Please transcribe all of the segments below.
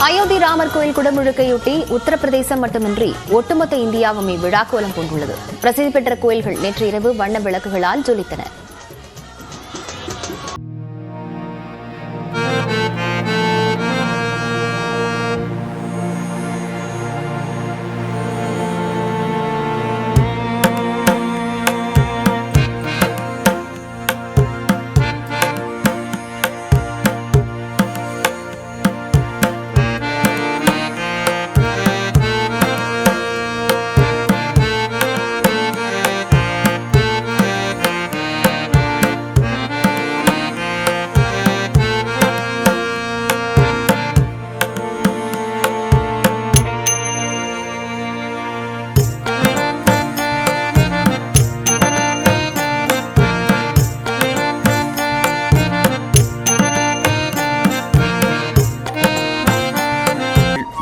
அயோத்தி ராமர் கோயில் குடமுழுக்கையொட்டி உத்தரப்பிரதேசம் மட்டுமின்றி ஒட்டுமொத்த இந்தியாவுமே விழாக்கோலம் கொண்டுள்ளது. பிரசித்தி பெற்ற கோயில்கள் நேற்று இரவு வண்ண விளக்குகளால் ஜொலித்தன.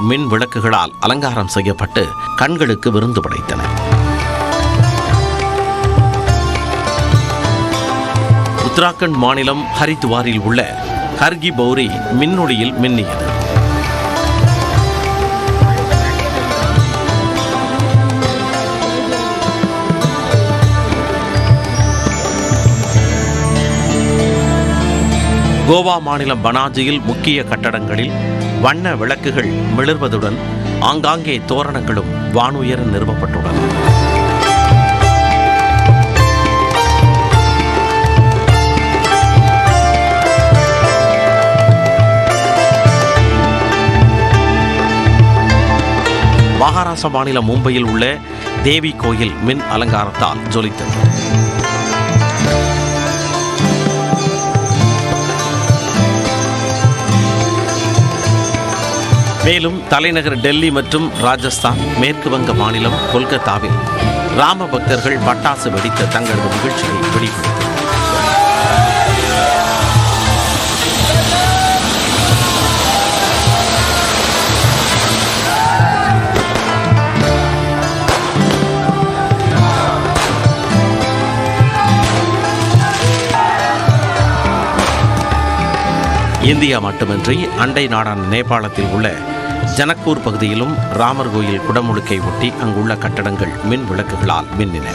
மின் விளக்குகளால் அலங்காரம் செய்யப்பட்டு கண்களுக்கு விருந்து படைத்தன. உத்தராகண்ட் மாநிலம் ஹரித்வாரில் உள்ள ஹர்கி பௌரி மின்னொளியில் மின்னியது. கோவா மாநிலம் பனாஜியில் முக்கிய கட்டடங்களில் வண்ண விளக்குகள் மிளர்வதுடன் ஆங்காங்கே தோரணங்களும் வானுயர நிறுவப்பட்டுள்ளன. மகாராஷ்டிரா மாநிலம் மும்பையில் உள்ள தேவி கோயில் மின் அலங்காரத்தால் ஜொலித்தது. மேலும் தலைநகர் டெல்லி மற்றும் ராஜஸ்தான், மேற்கு வங்க மாநிலம் கொல்கத்தாவில் ராம பக்தர்கள் பட்டாசு வெடித்த தங்களது மகிழ்ச்சியை வெளிப்படுத்தினர். இந்தியா மட்டுமின்றி அண்டை நாடான நேபாளத்தில் உள்ள ஜனக்பூர் பகுதியிலும் ராமர் கோயில் குடமுழுக்கை ஒட்டி அங்குள்ள கட்டடங்கள் மின் விளக்குகளால் மின்னின.